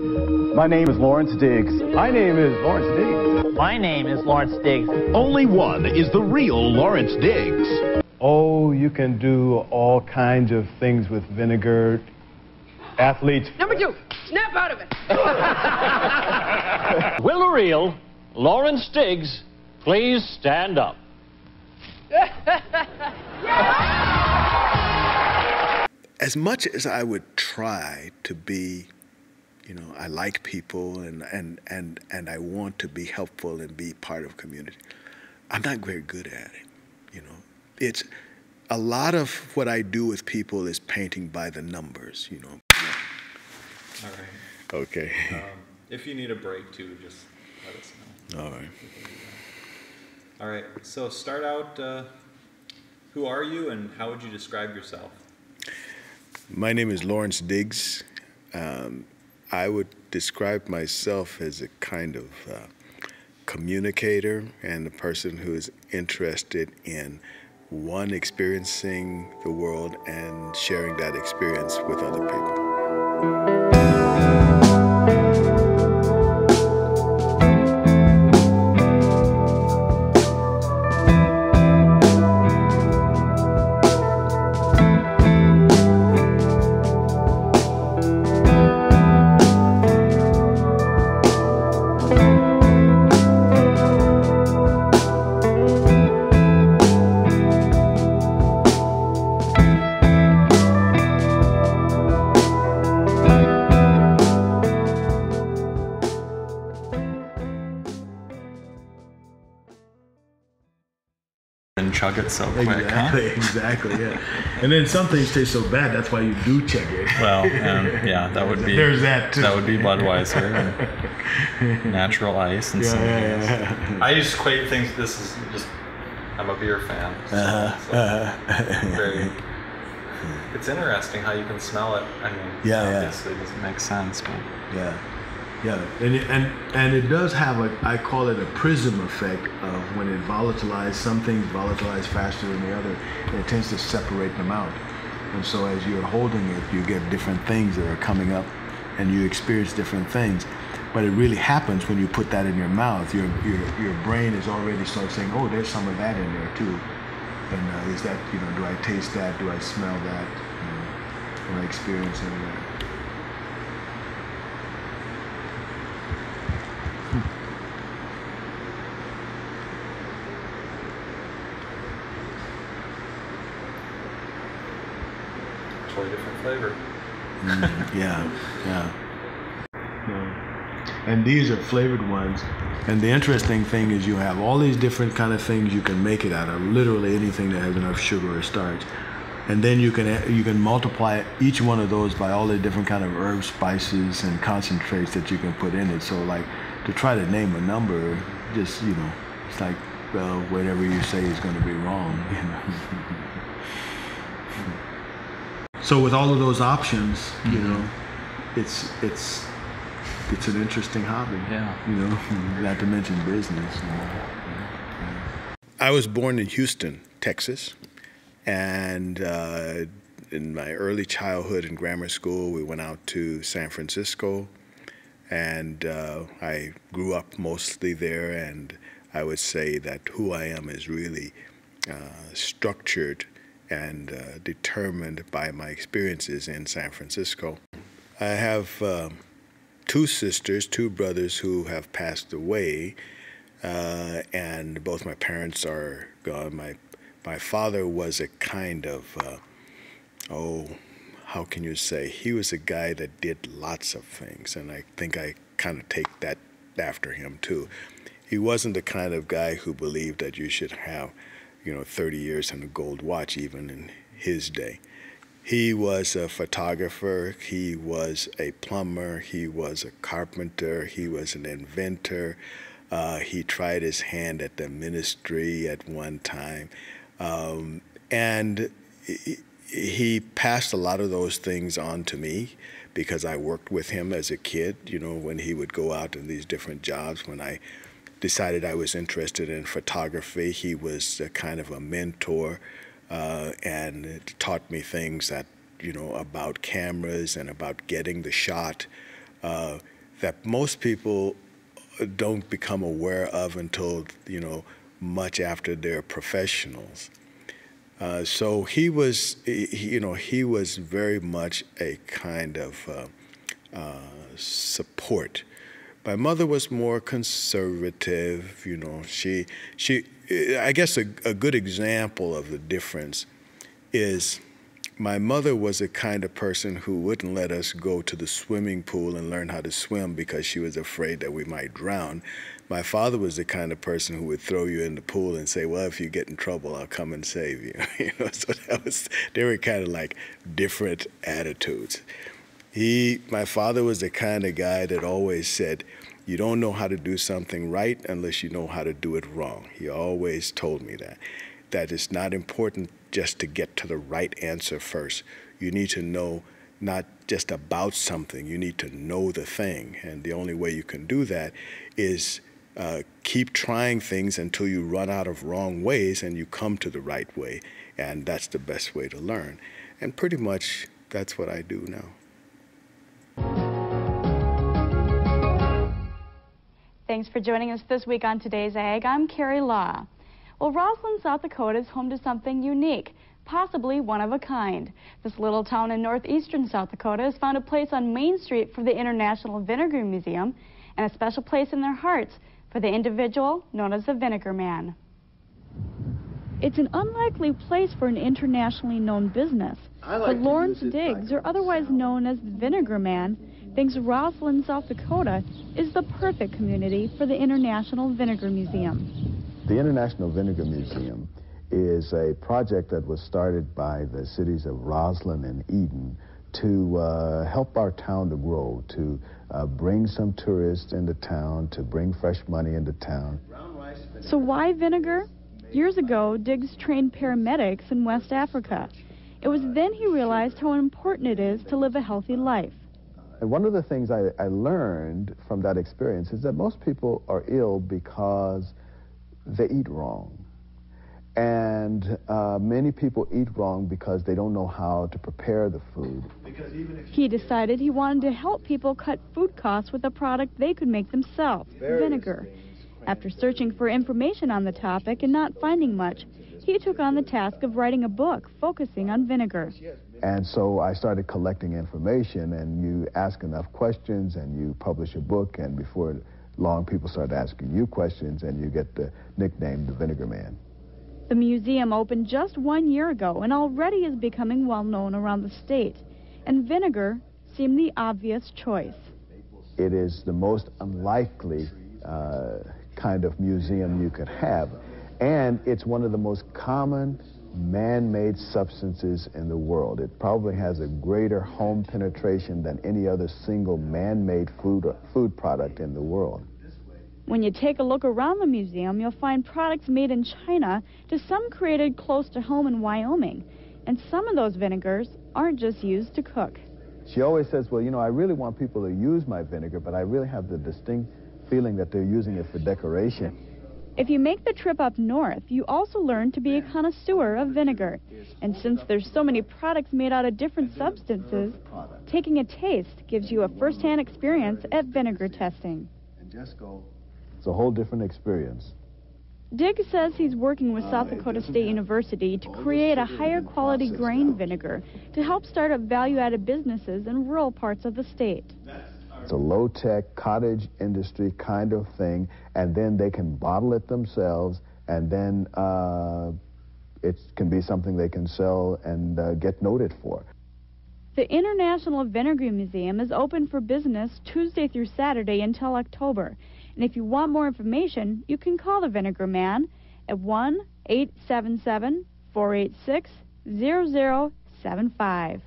My name is Lawrence Diggs. My name is Lawrence Diggs. My name is Lawrence Diggs. Only one is the real Lawrence Diggs. Oh, you can do all kinds of things with vinegar. Athletes. Number 2, snap out of it. Will the real Lawrence Diggs please stand up? As much as I would try to be, you know, I like people and I want to be helpful and be part of community, I'm not very good at it, you know. It's a lot of what I do with people is painting by the numbers, you know. All right. Okay. If you need a break too, just let us know. All right. All right. So start out. Who are you, and how would you describe yourself? My name is Lawrence Diggs. I would describe myself as a kind of communicator and a person who is interested in, one, experiencing the world and sharing that experience with other people. And chug it so quick, Exactly, yeah. And then some things taste so bad, that's why you do chug it. Well, yeah, that would be. There's that too. That would be Budweiser and natural ice and something else. I just equate things. This is just. I'm a beer fan. Very. It's interesting how you can smell it. I mean, obviously it doesn't make sense, but and it does have I call it a prism effect of when it volatilizes. Some things volatilize faster than the other, and it tends to separate them out. And so as you're holding it, you get different things that are coming up, and you experience different things. But it really happens when you put that in your mouth. Your brain is already starts saying, oh, there's some of that in there too. And is that, you know, do I taste that? Do I smell that? Am I experiencing that? totally different flavor. Yeah. And these are flavored ones. And the interesting thing is you have all these different kind of things you can make it out of, literally anything that has enough sugar or starch. And then you can multiply each one of those by all the different kind of herbs, spices, and concentrates that you can put in it. So like to try to name a number, just, you know, it's like, well, whatever you say is going to be wrong, you know. So with all of those options, you know, it's an interesting hobby. Yeah. You know, not to mention business. You know. I was born in Houston, Texas, and in my early childhood in grammar school, we went out to San Francisco, and I grew up mostly there, and I would say that who I am is really structured and determined by my experiences in San Francisco. I have two sisters, two brothers who have passed away, and both my parents are gone. My father was a kind of, how can you say, he was a guy that did lots of things, and I think I kind of take that after him too. He wasn't the kind of guy who believed that you should have, 30 years and a gold watch even in his day. He was a photographer, he was a plumber, he was a carpenter, he was an inventor. He tried his hand at the ministry at one time. And he passed a lot of those things on to me because I worked with him as a kid, when he would go out in these different jobs. When I decided I was interested in photography, he was a kind of a mentor and taught me things that, about cameras and about getting the shot. that most people don't become aware of until, much after they're professionals. So he was very much a kind of support. My mother was more conservative, I guess a good example of the difference is my mother was the kind of person who wouldn't let us go to the swimming pool and learn how to swim because she was afraid that we might drown. My father was the kind of person who would throw you in the pool and say, well, if you get in trouble, I'll come and save you. So they were kind of like different attitudes. My father was the kind of guy that always said, you don't know how to do something right unless you know how to do it wrong. He always told me that it's not important just to get to the right answer first. You need to know not just about something, you need to know the thing. And the only way you can do that is keep trying things until you run out of wrong ways and you come to the right way. And that's the best way to learn. And pretty much that's what I do now. Thanks for joining us this week on Today's Ag. I'm Carrie Law. Well, Roslyn, South Dakota is home to something unique, possibly one of a kind. This little town in northeastern South Dakota has found a place on Main Street for the International Vinegar Museum and a special place in their hearts for the individual known as the Vinegar Man. It's an unlikely place for an internationally known business, but Lawrence Diggs, or otherwise known as the Vinegar Man, thinks Roslyn, South Dakota is the perfect community for the International Vinegar Museum. The International Vinegar Museum is a project that was started by the cities of Roslyn and Eden to help our town to grow, to bring some tourists into town, to bring fresh money into town. So why vinegar? Years ago, Diggs trained paramedics in West Africa. It was then he realized how important it is to live a healthy life. And one of the things I learned from that experience is that most people are ill because they eat wrong. And many people eat wrong because they don't know how to prepare the food. He decided he wanted to help people cut food costs with a product they could make themselves, vinegar. After searching for information on the topic and not finding much, he took on the task of writing a book focusing on vinegar. And so I started collecting information, and you ask enough questions and you publish a book, and before long people start asking you questions and you get the nickname the Vinegar Man. The museum opened just 1 year ago and already is becoming well known around the state. And vinegar seemed the obvious choice. It is the most unlikely kind of museum you could have. And it's one of the most common man-made substances in the world. It probably has a greater home penetration than any other single man-made food product in the world. When you take a look around the museum, you'll find products made in China to some created close to home in Wyoming. And some of those vinegars aren't just used to cook. She always says, well, I really want people to use my vinegar, but I really have the distinct feeling that they're using it for decoration. If you make the trip up north, you also learn to be a connoisseur of vinegar. And since there's so many products made out of different substances, taking a taste gives you a first-hand experience at vinegar testing. It's a whole different experience. Diggs says he's working with South Dakota State University to create a higher quality grain vinegar to help start up value-added businesses in rural parts of the state. It's a low-tech cottage industry kind of thing, and then they can bottle it themselves, and then it can be something they can sell and get noted for. The International Vinegar Museum is open for business Tuesday through Saturday until October. And if you want more information, you can call the Vinegar Man at 1-877-486-0075.